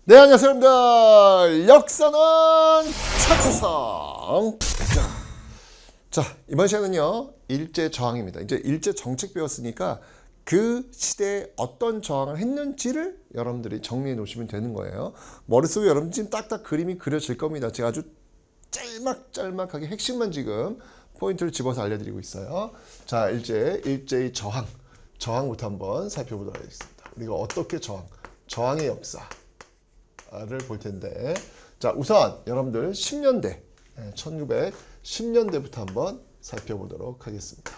네, 안녕하세요, 여러분들. 역사는 차차상. 자, 이번 시간은요, 일제 저항입니다. 이제 일제 정책 배웠으니까 그 시대에 어떤 저항을 했는지를 여러분들이 정리해 놓으시면 되는 거예요. 머릿속에 여러분 지금 딱딱 그림이 그려질 겁니다. 제가 아주 짤막짤막하게 핵심만 지금 포인트를 집어서 알려드리고 있어요. 자, 일제의 저항부터 한번 살펴보도록 하겠습니다. 우리가 어떻게 저항의 역사 를 볼 텐데, 자, 우선 여러분들 10년대 1910년대부터 한번 살펴보도록 하겠습니다.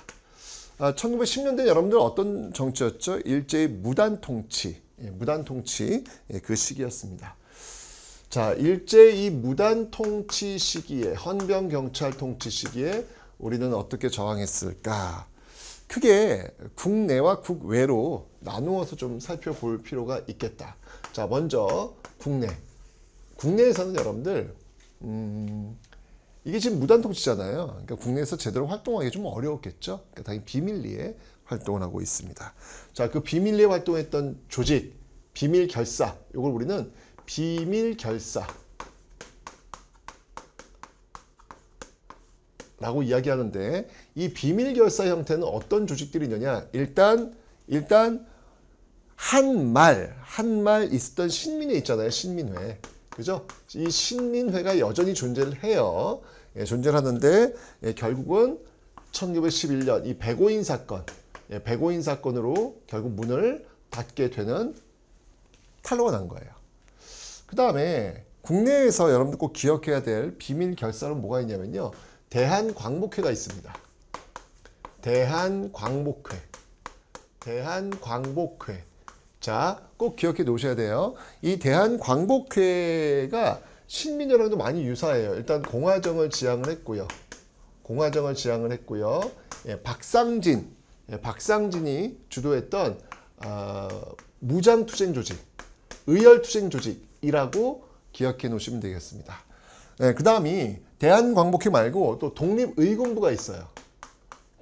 1910년대 여러분들 어떤 정치였죠? 일제의 무단 통치 그 시기였습니다. 자, 일제의 무단 통치 시기에, 헌병 경찰 통치 시기에 우리는 어떻게 저항했을까? 크게 국내와 국외로 나누어서 좀 살펴볼 필요가 있겠다. 자, 먼저 국내에서는 여러분들 이게 지금 무단 통치잖아요. 그러니까 국내에서 제대로 활동하기 좀 어려웠겠죠. 그러니까 당연히 비밀리에 활동을 하고 있습니다. 자, 그 비밀리에 활동했던 조직, 비밀결사, 이걸 우리는 비밀결사 라고 이야기하는데, 이 비밀결사 형태는 어떤 조직들이 있느냐? 일단 한 말 있었던 신민회 있잖아요. 신민회. 그죠? 이 신민회가 여전히 존재를 해요. 존재를 하는데, 결국은 1911년 이 백오인 사건으로 결국 문을 닫게 되는 탈로가 난 거예요. 그 다음에 국내에서 여러분들 꼭 기억해야 될 비밀 결사는 뭐가 있냐면요. 대한광복회가 있습니다. 대한광복회. 자, 꼭 기억해 놓으셔야 돼요. 이 대한광복회가 신민회랑도 많이 유사해요. 일단 공화정을 지향을 했고요. 박상진이 주도했던 무장투쟁 조직, 의열투쟁 조직이라고 기억해 놓으시면 되겠습니다. 네, 그 다음이 대한광복회 말고 또 독립의군부가 있어요.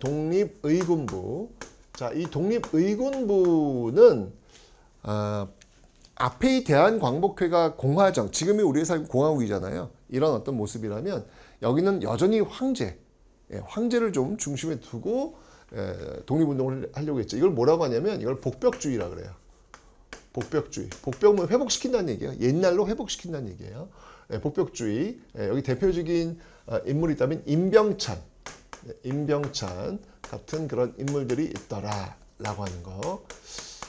독립의군부. 자, 이 독립의군부는 앞에 이 대한광복회가 공화정, 지금이 우리의 삶 공화국이잖아요. 이런 어떤 모습이라면 여기는 여전히 황제를 좀 중심에 두고 독립운동을 하려고 했죠. 이걸 뭐라고 하냐면 이걸 복벽주의라 그래요. 복벽은 회복시킨다는 얘기예요. 옛날로 회복시킨다는 얘기예요. 복벽주의. 여기 대표적인 인물이 있다면 임병찬 같은 그런 인물들이 있더라라고 하는 거.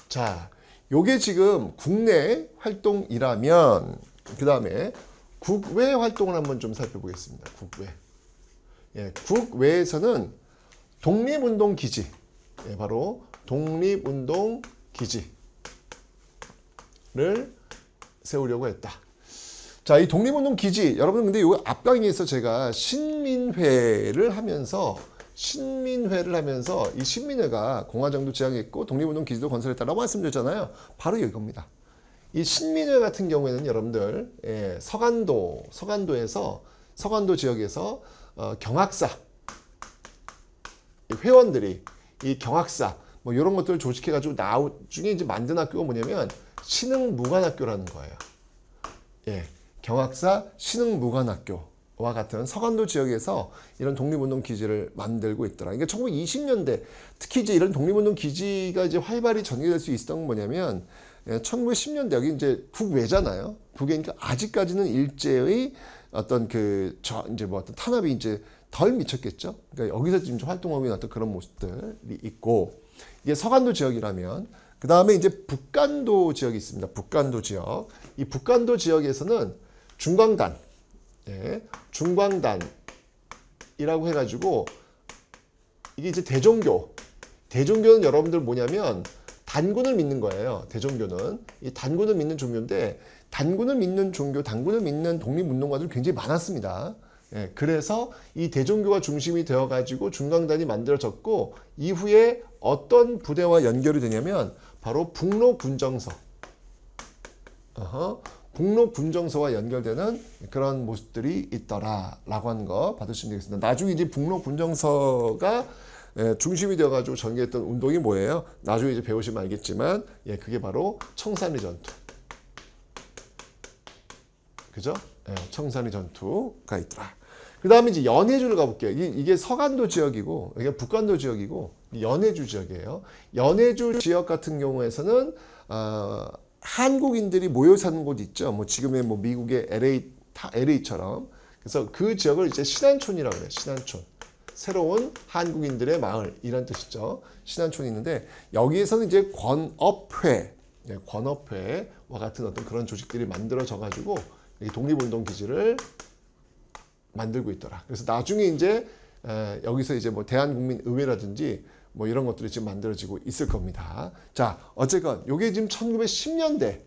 자, 요게 지금 국내 활동이라면, 그 다음에 국외 활동을 한번 좀 살펴보겠습니다. 국외에서는 독립운동 기지, 바로 독립운동 기지를 세우려고 했다. 자, 이 독립운동 기지, 여러분 근데 요 앞강의에서 제가 신민회를 하면서 이 신민회가 공화정도 지향했고 독립운동 기지도 건설했다라고 말씀드렸잖아요. 바로 이겁니다. 이 신민회 같은 경우에는 여러분들 서간도 지역에서 경학사 회원들이 이 경학사 뭐 이런 것들을 조직해가지고 나중에 이제 만든 학교가 뭐냐면 신흥무관학교라는 거예요. 경학사 신흥무관학교와 같은 서간도 지역에서 이런 독립운동 기지를 만들고 있더라. 그러니까 1920년대 특히 이제 이런 독립운동 기지가 이제 활발히 전개될 수 있었던 건 뭐냐면 1910년대 여기 이제 국외잖아요. 국외니까 아직까지는 일제의 어떤 이제 뭐 어떤 탄압이 이제 덜 미쳤겠죠. 그러니까 여기서 지금 활동하고 있는 어떤 그런 모습들이 있고, 이게 서간도 지역이라면 그 다음에 이제 북간도 지역이 있습니다. 북간도 지역. 이 북간도 지역에서는 중광단이라고 해가지고 이게 이제 대종교는 여러분들 뭐냐면 단군을 믿는 거예요. 대종교는 이 단군을 믿는 종교인데, 단군을 믿는 독립운동가들이 굉장히 많았습니다. 그래서 이 대종교가 중심이 되어가지고 중광단이 만들어졌고, 이후에 어떤 부대와 연결이 되냐면 바로 북로군정서와 연결되는 그런 모습들이 있더라라고 하는 거 받으시면 되겠습니다. 나중에 이제 북로군정서가 중심이 되어가지고 전개했던 운동이 뭐예요? 나중에 이제 배우시면 알겠지만, 그게 바로 청산리 전투. 그죠? 예, 청산리 전투가 있더라. 그 다음에 이제 연해주를 가볼게요. 이게 서간도 지역이고, 이게 북간도 지역이고, 연해주 지역이에요. 연해주 지역 같은 경우에서는, 한국인들이 모여 사는 곳 있죠. 뭐 지금의 뭐 미국의 LA처럼. 그래서 그 지역을 이제 신안촌이라고 그래요. 신안촌. 새로운 한국인들의 마을이란 뜻이죠. 신안촌이 있는데, 여기에서는 이제 권업회, 권업회와 같은 어떤 그런 조직들이 만들어져 가지고 독립운동 기지를 만들고 있더라. 그래서 나중에 이제 여기서 이제 뭐 대한국민의회라든지 뭐 이런 것들이 지금 만들어지고 있을 겁니다. 자, 어쨌건 이게 지금 1910년대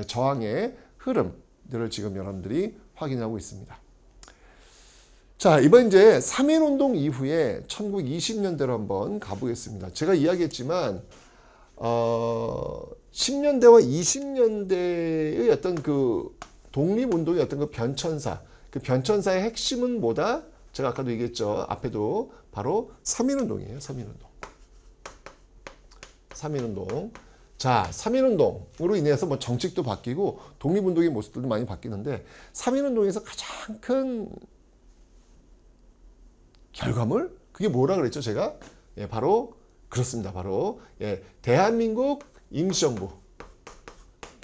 저항의 흐름들을 지금 여러분들이 확인하고 있습니다. 자, 이번 이제 3.1운동 이후에 1920년대로 한번 가보겠습니다. 제가 이야기했지만 10년대와 20년대의 어떤 그 독립운동의 어떤 그 변천사, 그 변천사의 핵심은 뭐다? 제가 아까도 얘기했죠. 앞에도 바로 3.1운동이에요. 3.1운동. 3.1운동. 자, 3.1운동으로 인해서 뭐 정책도 바뀌고 독립운동의 모습들도 많이 바뀌는데 3.1운동에서 가장 큰 결과물? 그게 뭐라 그랬죠, 제가? 예, 바로 그렇습니다. 바로 대한민국 임시정부.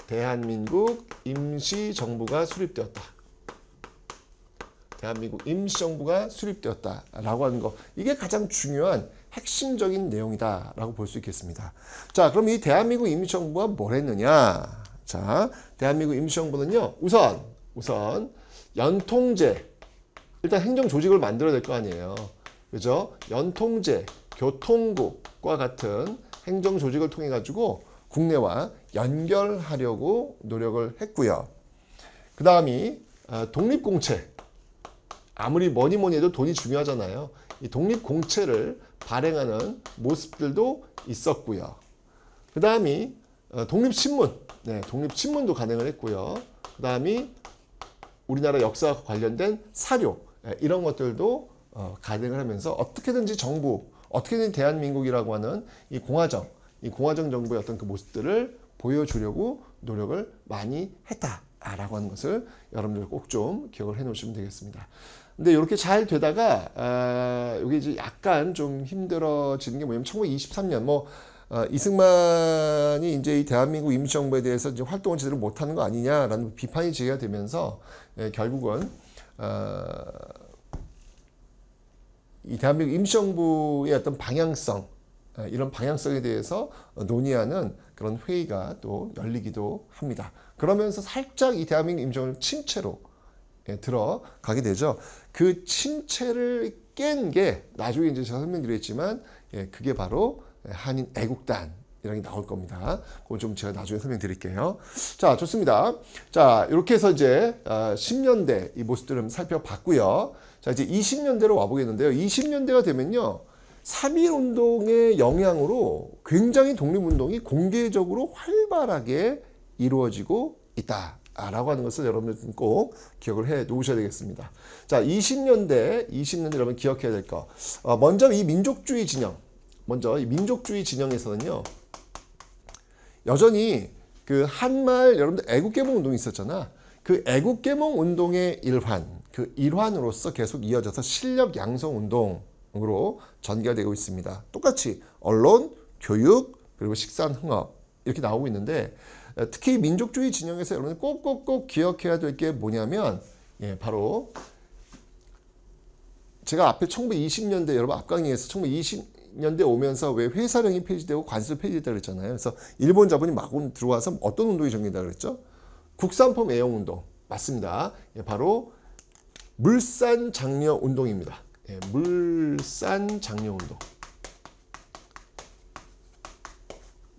대한민국 임시정부가 수립되었다. 대한민국 임시정부가 수립되었다라고 하는 거. 이게 가장 중요한 핵심적인 내용이다라고 볼 수 있겠습니다. 자, 그럼 이 대한민국 임시정부가 뭘 했느냐? 자, 대한민국 임시정부는요. 우선 연통제. 일단 행정조직을 만들어야 될 거 아니에요. 그죠? 연통제, 교통국과 같은 행정조직을 통해 가지고 국내와 연결하려고 노력을 했고요. 그 다음이 독립공채. 아무리 뭐니 해도 돈이 중요하잖아요. 이 독립공채를 발행하는 모습들도 있었고요. 그 다음이 독립신문. 네, 독립신문도 간행을 했고요. 그 다음이 우리나라 역사와 관련된 사료. 이런 것들도 간행을 하면서 어떻게든지 어떻게든 대한민국이라고 하는 이 공화정 정부의 어떤 그 모습들을 보여주려고 노력을 많이 했다라고 하는 것을 여러분들 꼭 좀 기억을 해 놓으시면 되겠습니다. 근데 이렇게 잘 되다가 여기 이제 약간 좀 힘들어지는 게 뭐냐면 1923년 이승만이 이제 이 대한민국 임시정부에 대해서 이제 활동을 제대로 못하는 거 아니냐라는 비판이 제기가 되면서 결국은 이 대한민국 임시정부의 어떤 방향성, 이런 방향성에 대해서 논의하는 그런 회의가 또 열리기도 합니다. 그러면서 살짝 이 대한민국 임시정부는 침체로 들어가게 되죠. 그 침체를 깬 게 나중에 이제 제가 설명드렸지만 그게 바로 한인 애국단이라는 게 나올 겁니다. 그거 좀 제가 나중에 설명드릴게요. 자, 좋습니다. 자, 이렇게 해서 이제 10년대 이 모습들을 살펴봤고요. 자, 이제 20년대로 와보겠는데요. 20년대가 되면요. 3.1운동의 영향으로 굉장히 독립운동이 공개적으로 활발하게 이루어지고 있다라고 하는 것을 여러분들 꼭 기억을 해 놓으셔야 되겠습니다. 자, 20년대 여러분 기억해야 될 거. 먼저 이 민족주의 진영에서는요. 여전히 그 한말 여러분들 애국개몽 운동이 있었잖아. 그 애국개몽 운동의 일환으로서 계속 이어져서 실력 양성 운동으로 전개가 되고 있습니다. 똑같이 언론, 교육, 그리고 식산 흥업 이렇게 나오고 있는데 특히 민족주의 진영에서 여러분 꼭 기억해야 될 게 뭐냐면 바로 제가 앞에 1920년대 여러분 앞강의에서 1920년대 오면서 왜 회사령이 폐지되고 관세 폐지됐다고 그랬잖아요. 그래서 일본 자본이 마구 들어와서 어떤 운동이 정리됐다고 그랬죠? 국산품 애용 운동. 맞습니다. 바로 물산장려 운동입니다. 물산장려 운동.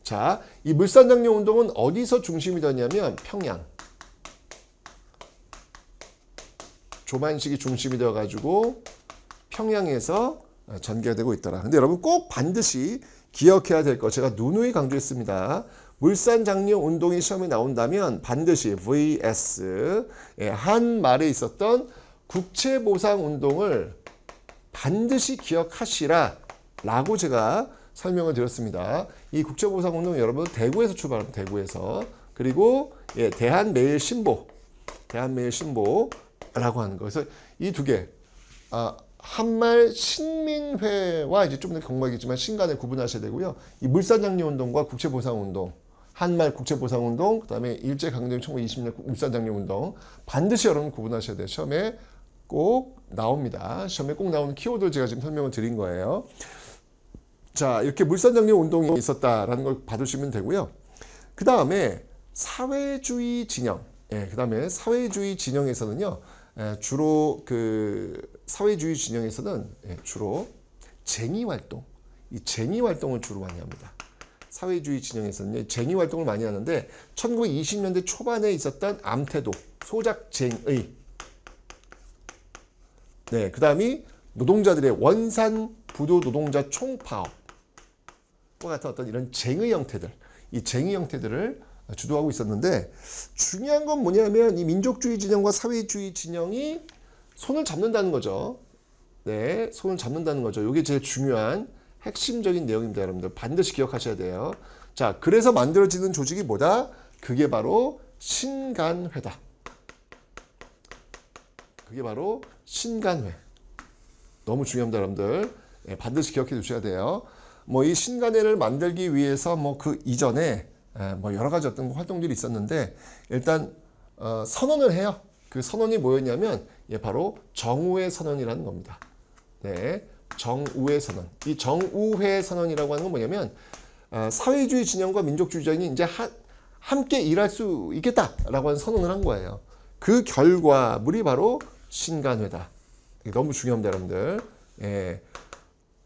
자, 이 물산장려 운동은 어디서 중심이 되냐면 평양. 조만식이 중심이 되어가지고 평양에서 전개가 되고 있더라. 근데 여러분 꼭 반드시 기억해야 될 거 제가 누누이 강조했습니다. 물산장려 운동이 시험에 나온다면 반드시 VS 한 말에 있었던 국채보상운동을 반드시 기억하시라 라고 제가 설명을 드렸습니다. 이 국채보상운동 여러분 대구에서 출발합니다. 대구에서. 그리고 대한매일신보 대한매일신보라고 하는 거. 그래서 이 두 개, 한말 신민회와 이제 좀 더 경과이겠지만 신간에 구분하셔야 되고요. 이 물산장려운동과 국채보상운동, 한말 국채보상운동, 그다음에 일제강점기 1920년 물산장려운동 반드시 여러분 구분하셔야 돼요. 시험에 꼭 나옵니다. 시험에 꼭 나오는 키워드를 제가 지금 설명을 드린 거예요. 자, 이렇게 물산장려운동이 있었다라는 걸 받으시면 되고요. 그 다음에 사회주의 진영, 그 다음에 사회주의 진영에서는요, 주로 사회주의 진영에서는 주로 쟁의 활동, 이 쟁의 활동을 주로 많이 합니다. 사회주의 진영에서는 쟁의 활동을 많이 하는데 1920년대 초반에 있었던 암태도, 소작쟁의, 그 다음이 노동자들의 원산 부도 노동자 총파업과 같은 어떤 이런 쟁의 형태들, 이 쟁의 형태들을 주도하고 있었는데 중요한 건 뭐냐면 이 민족주의 진영과 사회주의 진영이 손을 잡는다는 거죠. 네, 손을 잡는다는 거죠. 이게 제일 중요한 핵심적인 내용입니다. 여러분들 반드시 기억하셔야 돼요. 자, 그래서 만들어지는 조직이 뭐다? 그게 바로 신간회다. 그게 바로 신간회. 너무 중요합니다, 여러분들. 반드시 기억해 두셔야 돼요. 뭐 이 신간회를 만들기 위해서 뭐 그 이전에 뭐 여러 가지 어떤 활동들이 있었는데 일단 선언을 해요. 그 선언이 뭐였냐면 바로 정우회 선언이라는 겁니다. 네, 정우회 선언. 이 정우회 선언이라고 하는 건 뭐냐면 사회주의 진영과 민족주의 진영이 이제 함께 일할 수 있겠다라고 하는 선언을 한 거예요. 그 결과물이 바로 신간회다. 이게 너무 중요합니다, 여러분들.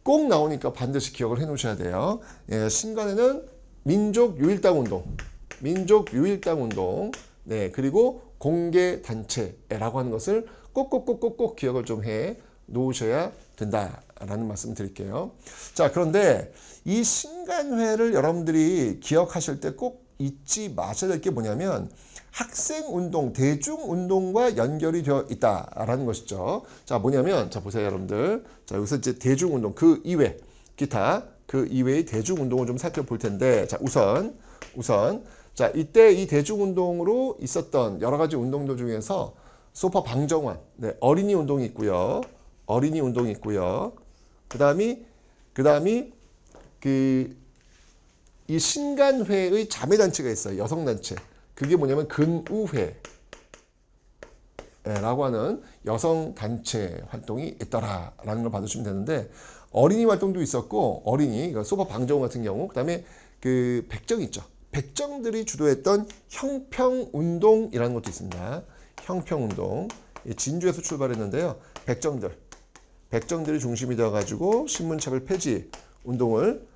꼭 나오니까 반드시 기억을 해 놓으셔야 돼요. 신간회는 민족유일당운동, 민족유일당운동, 그리고 공개단체라고 하는 것을 꼭꼭꼭꼭꼭 기억을 좀 해 놓으셔야 된다라는 말씀 드릴게요. 자, 그런데 이 신간회를 여러분들이 기억하실 때 꼭 잊지 마셔야 될 게 뭐냐면 학생운동, 대중운동과 연결이 되어 있다라는 것이죠. 자, 뭐냐면, 자, 보세요, 여러분들. 자, 여기서 이제 대중운동, 그 이외, 기타, 그 이외의 대중운동을 좀 살펴볼 텐데, 자, 우선, 자, 이때 이 대중운동으로 있었던 여러 가지 운동들 중에서 소파 방정환, 어린이 운동이 있고요. 어린이 운동이 있고요. 그 다음이 이 신간회의 자매단체가 있어요. 여성단체. 그게 뭐냐면 근우회 라고 하는 여성단체 활동이 있더라라는 걸 받으시면 되는데 어린이 활동도 있었고 어린이 소파 방정환 같은 경우 그 다음에 그 백정 있죠. 백정들이 주도했던 형평운동이라는 것도 있습니다. 형평운동. 진주에서 출발했는데요. 백정들이 중심이 되어가지고 신분차별 폐지 운동을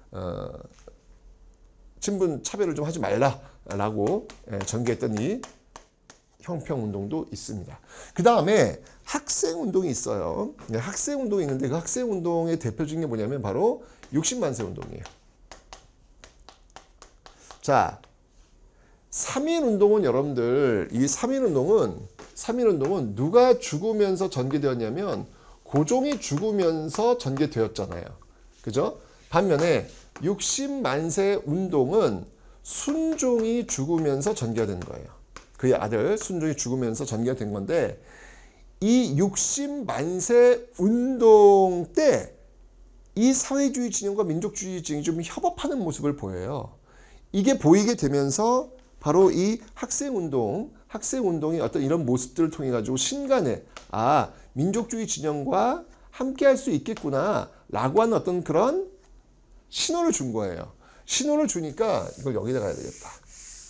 신분차별을 좀 하지 말라라고 전개했던 이 형평운동도 있습니다. 그 다음에 학생운동이 있어요. 학생운동이 있는데 그 학생운동의 대표적인 게 뭐냐면 바로 60만세 운동이에요. 자, 3.1운동은 여러분들 이 3.1운동은 누가 죽으면서 전개되었냐면 고종이 죽으면서 전개되었잖아요. 그죠? 반면에 60만세 운동은 순종이 죽으면서 전개가 된 거예요. 그의 아들 순종이 죽으면서 전개가 된 건데 이 60만세 운동 때 이 사회주의 진영과 민족주의 진영이 좀 협업하는 모습을 보여요. 이게 보이게 되면서 바로 이 학생운동이 어떤 이런 모습들을 통해 가지고 신간에 민족주의 진영과 함께 할 수 있겠구나 라고 하는 어떤 그런 신호를 준 거예요. 신호를 주니까 이걸 여기다 가야 되겠다.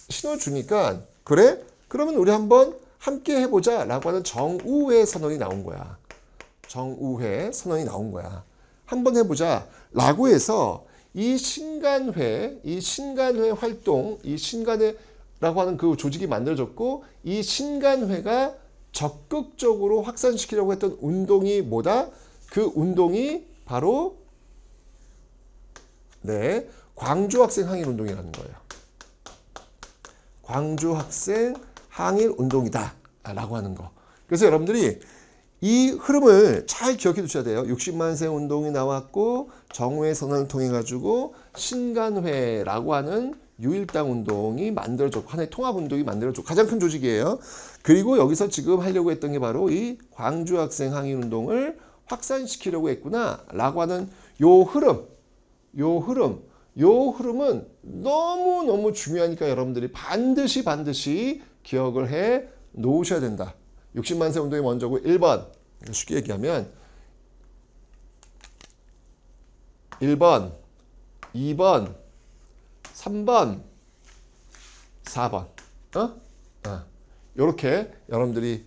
신호를 주니까 그래? 그러면 우리 한번 함께 해보자 라고 하는 정우회 선언이 나온 거야. 정우회 선언이 나온 거야. 한번 해보자 라고 해서 이 신간회 활동, 이 신간회라고 하는 그 조직이 만들어졌고 이 신간회가 적극적으로 확산시키려고 했던 운동이 뭐다? 그 운동이 바로 광주 학생 항일 운동이라는 거예요. 광주 학생 항일 운동이다 라고 하는 거. 그래서 여러분들이 이 흐름을 잘 기억해 두셔야 돼요. 60만세 운동이 나왔고 정우회 선언을 통해 가지고 신간회라고 하는 유일당 운동이 만들어졌고 하나의 통합운동이 만들어졌고 가장 큰 조직이에요. 그리고 여기서 지금 하려고 했던 게 바로 이 광주 학생 항일운동을 확산시키려고 했구나 라고 하는 요 흐름은 너무너무 중요하니까 여러분들이 반드시 기억을 해 놓으셔야 된다. 60만 세 운동이 먼저고 1번 쉽게 얘기하면 1번 2번 3번 4번 이렇게 여러분들이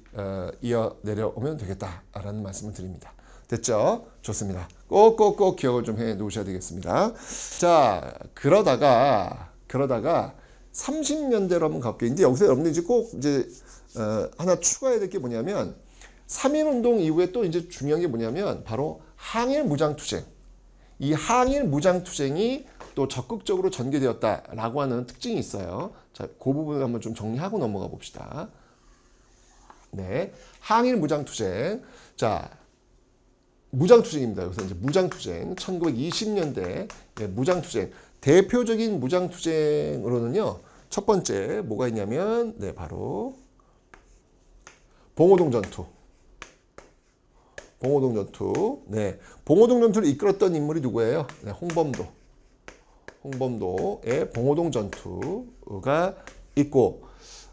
이어 내려오면 되겠다라는 말씀을 드립니다. 됐죠? 좋습니다. 꼭 기억을 좀 해 놓으셔야 되겠습니다. 자, 그러다가 30년대로 한번 가볼게요. 이제 여기서 여러분들이 이제 꼭 이제 하나 추가해야 될 게 뭐냐면 3.1운동 이후에 또 이제 중요한 게 뭐냐면 바로 항일 무장투쟁. 이 항일 무장투쟁이 또 적극적으로 전개되었다라고 하는 특징이 있어요. 자, 그 부분을 한번 좀 정리하고 넘어가 봅시다. 네, 항일 무장투쟁. 자, 무장투쟁입니다. 여기서 이제 무장투쟁. 1920년대 무장투쟁. 대표적인 무장투쟁으로는요. 첫 번째 뭐가 있냐면 네, 바로 봉오동 전투. 네, 봉오동 전투를 이끌었던 인물이 누구예요? 네, 홍범도의 봉오동 전투가 있고,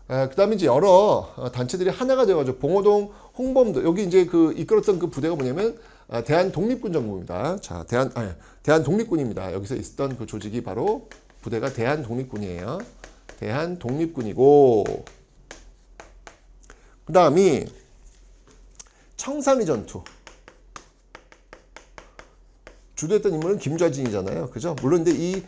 그 다음에 이제 여러 단체들이 하나가 되어가지고 봉오동, 홍범도 여기 이제 그 이끌었던 그 부대가 뭐냐면 대한 독립군 정부입니다. 자, 대한 독립군입니다. 여기서 있었던 그 조직이 바로 부대가 대한 독립군이에요. 대한 독립군이고, 그 다음이 청산리 전투. 주도했던 인물은 김좌진이잖아요. 그죠? 물론 근데 이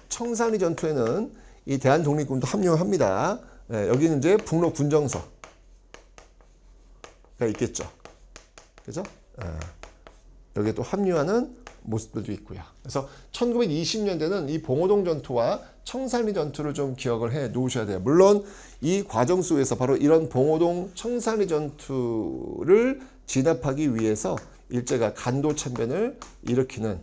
청산리 전투에는 이 대한독립군도 합류합니다. 네, 여기는 이제 북로 군정서가 있겠죠. 그죠? 여기에 또 합류하는 모습들도 있고요. 그래서 1920년대는 이 봉오동 전투와 청산리 전투를 좀 기억을 해 놓으셔야 돼요. 물론 이 과정 속에서 바로 이런 봉오동 청산리 전투를 진압하기 위해서 일제가 간도참변을 일으키는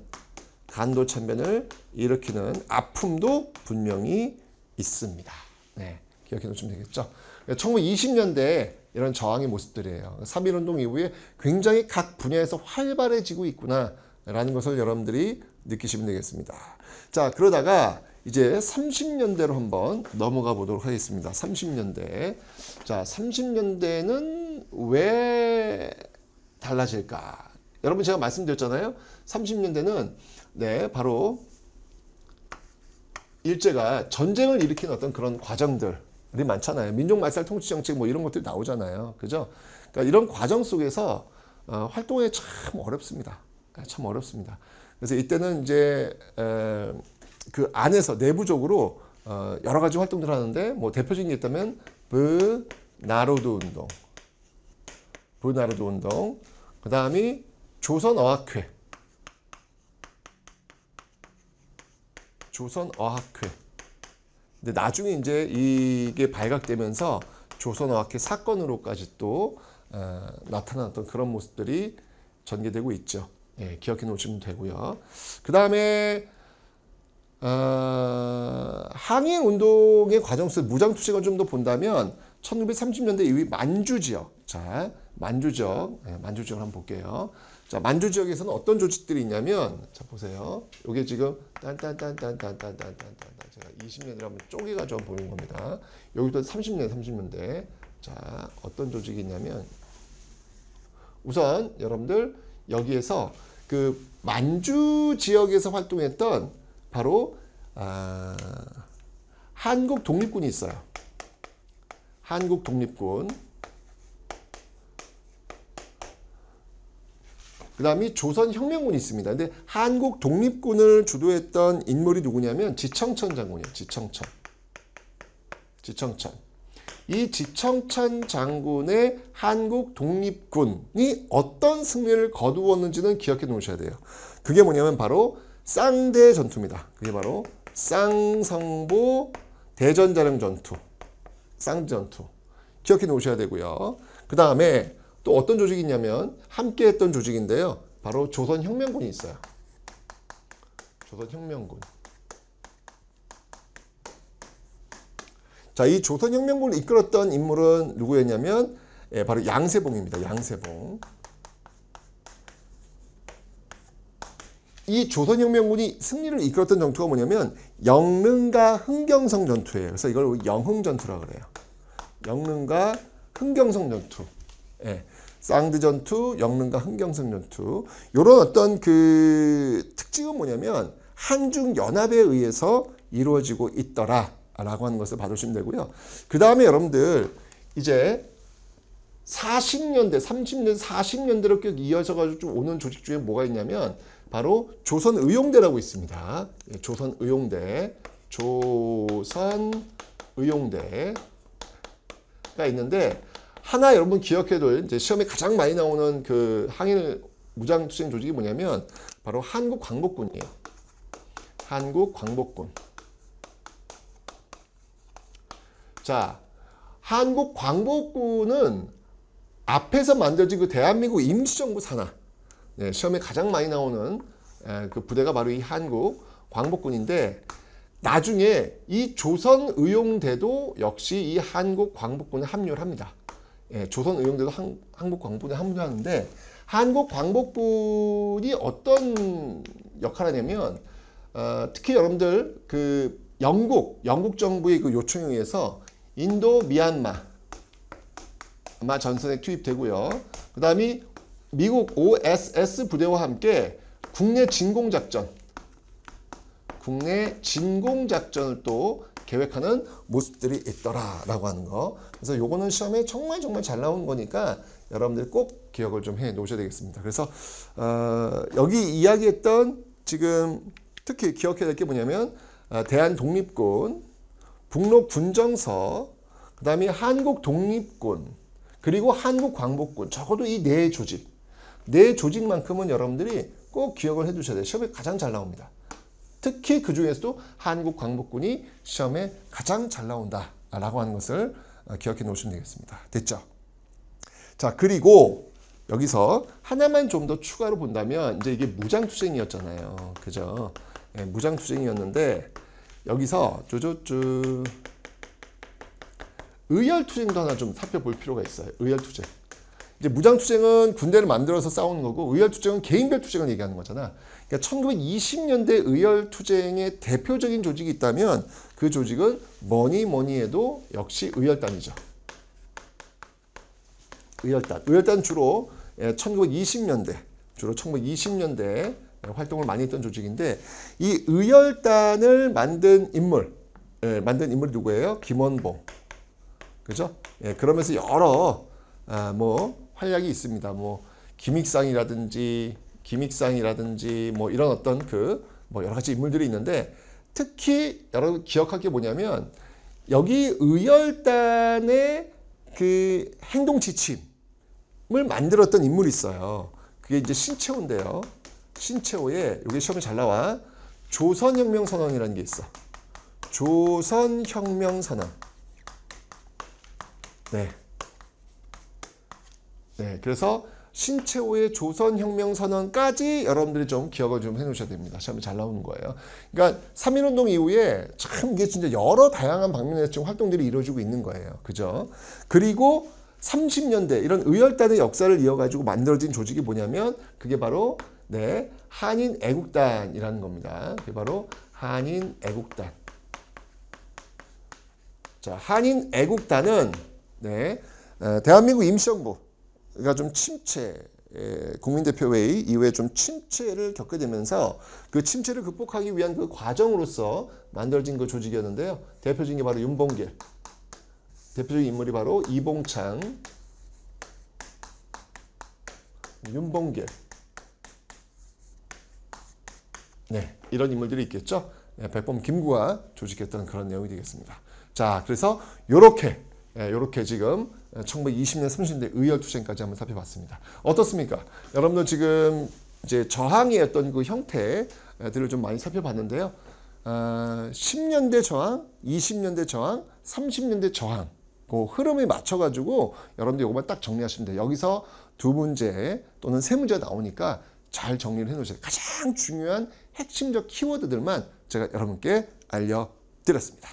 아픔도 분명히 있습니다. 네, 기억해 놓으시면 되겠죠. 1920년대 이런 저항의 모습들이에요. 3.1운동 이후에 굉장히 각 분야에서 활발해지고 있구나라는 것을 여러분들이 느끼시면 되겠습니다. 자, 그러다가 이제 30년대로 한번 넘어가 보도록 하겠습니다. 30년대. 자, 30년대는 왜 달라질까? 여러분 제가 말씀드렸잖아요. 30년대는 네, 바로 일제가 전쟁을 일으킨 어떤 그런 과정들이 많잖아요. 민족말살 통치 정책 뭐 이런 것들이 나오잖아요. 그죠? 그러니까 이런 과정 속에서 활동이 참 어렵습니다. 참 어렵습니다. 그래서 이때는 이제 그 안에서 내부적으로 여러 가지 활동들을 하는데 뭐 대표적인 게 있다면 부나로드 운동, 그 다음이 조선어학회. 근데 나중에 이제 이게 발각되면서 조선어학회 사건으로까지 또 나타났던 그런 모습들이 전개되고 있죠. 예, 기억해 놓으시면 되고요. 그 다음에 항일 운동의 과정 속 무장투쟁을 좀 더 본다면 1930년대 이후 만주 지역, 자 만주 지역을 한번 볼게요. 자, 만주 지역에서는 어떤 조직들이 있냐면, 자 보세요. 이게 지금 제가 20년이라 한번 쪼개가지고 보는 겁니다. 여기도 30년대. 자, 어떤 조직이 있냐면, 우선 여러분들 여기에서 그 만주 지역에서 활동했던 바로 한국 독립군이 있어요. 한국 독립군. 그 다음에 조선혁명군이 있습니다. 근데 한국 독립군을 주도했던 인물이 누구냐면 지청천 장군이에요. 지청천. 이 지청천 장군의 한국 독립군이 어떤 승리를 거두었는지는 기억해 놓으셔야 돼요. 그게 뭐냐면 바로 쌍대 전투입니다. 그게 바로 쌍성보 대전자령 전투. 쌍전투. 기억해 놓으셔야 되고요. 그 다음에 또 어떤 조직이 있냐면 함께 했던 조직인데요. 바로 조선혁명군이 있어요. 조선혁명군. 자, 이 조선혁명군을 이끌었던 인물은 누구였냐면 바로 양세봉입니다. 양세봉. 이 조선혁명군이 승리를 이끌었던 전투가 뭐냐면 영릉과 흥경성 전투예요. 그래서 이걸 영흥전투라고 그래요. 영릉과 흥경성 전투. 쌍드 전투, 영릉과 흥경성 전투. 이런 어떤 그 특징은 뭐냐면 한중 연합에 의해서 이루어지고 있더라라고 하는 것을 봐주시면 되고요. 그 다음에 여러분들 이제 40년대, 30년대, 40년대로 쭉 이어져 가지고 좀 오는 조직 중에 뭐가 있냐면 바로 조선의용대라고 있습니다. 조선의용대, 조선의용대가 있는데 하나 여러분 기억해둘 이제 시험에 가장 많이 나오는 그 항일 무장투쟁 조직이 뭐냐면 바로 한국광복군이에요. 한국광복군. 자, 한국광복군은 앞에서 만들어진 그 대한민국 임시정부 산하, 시험에 가장 많이 나오는 그 부대가 바로 이 한국광복군인데 나중에 이 조선의용대도 역시 이 한국광복군에 합류를 합니다. 조선의용대도 한국광복군에 합류하는데 한국광복군이 어떤 역할을 하냐면 특히 여러분들 그 영국 정부의 그 요청에 의해서 인도 미얀마 전선에 투입되고요. 그 다음에 미국 OSS 부대와 함께 국내 진공작전을 또 계획하는 모습들이 있더라라고 하는 거. 그래서 요거는 시험에 정말 잘 나온 거니까 여러분들 꼭 기억을 좀 해 놓으셔야 되겠습니다. 그래서 여기 이야기했던 지금 특히 기억해야 될 게 뭐냐면 대한독립군, 북로군정서, 그 다음에 한국독립군, 그리고 한국광복군. 적어도 이 네 조직만큼은 여러분들이 꼭 기억을 해두셔야 돼요. 시험에 가장 잘 나옵니다. 특히 그 중에서도 한국광복군이 시험에 가장 잘 나온다라고 하는 것을 기억해 놓으시면 되겠습니다. 됐죠? 자, 그리고 여기서 하나만 좀 더 추가로 본다면 이제 이게 무장투쟁이었잖아요. 그죠? 무장투쟁이었는데 여기서 의열투쟁도 하나 좀 살펴볼 필요가 있어요. 의열투쟁. 이제 무장투쟁은 군대를 만들어서 싸우는 거고 의열투쟁은 개인별 투쟁을 얘기하는 거잖아. 그러니까 1920년대 의열투쟁의 대표적인 조직이 있다면 그 조직은 뭐니 해도 역시 의열단이죠. 의열단 주로 1920년대 활동을 많이 했던 조직인데 이 의열단을 만든 인물이 누구예요? 김원봉. 그죠? 그러면서 여러 활약이 있습니다. 기믹상이라든지 뭐 이런 어떤 여러 가지 인물들이 있는데 특히 여러분 기억할 게 뭐냐면 여기 의열단의 그 행동 지침을 만들었던 인물이 있어요. 그게 이제 신채호인데요. 신채호에 여기 시험에 잘 나와 조선혁명선언이라는 게 있어. 조선혁명선언. 그래서 신채호의 조선혁명선언까지 여러분들이 좀 기억을 좀 해놓으셔야 됩니다. 시험에 잘 나오는 거예요. 그러니까 3.1운동 이후에 참 이게 진짜 여러 다양한 방면에서 지금 활동들이 이루어지고 있는 거예요. 그죠? 그리고 30년대 이런 의열단의 역사를 이어가지고 만들어진 조직이 뭐냐면 그게 바로 한인애국단이라는 겁니다. 그게 바로 한인애국단. 자, 한인애국단은 대한민국 임시정부가 좀 국민대표회의 이후에 좀 침체를 겪게 되면서 그 침체를 극복하기 위한 그 과정으로서 만들어진 그 조직이었는데요. 대표적인 게 바로 윤봉길. 대표적인 인물이 바로 이봉창, 윤봉길. 이런 인물들이 있겠죠. 백범 김구가 조직했던 그런 내용이 되겠습니다. 자, 그래서 요렇게 지금 1920년, 30년대 의열투쟁까지 한번 살펴봤습니다. 어떻습니까? 여러분들 지금 이제 저항의 어떤 그 형태들을 좀 많이 살펴봤는데요. 10년대 저항, 20년대 저항, 30년대 저항 그 흐름에 맞춰가지고 여러분들 이것만 딱 정리하시면 돼요. 여기서 두 문제 또는 세 문제가 나오니까 잘 정리를 해놓으세요. 가장 중요한 핵심적 키워드들만 제가 여러분께 알려드렸습니다.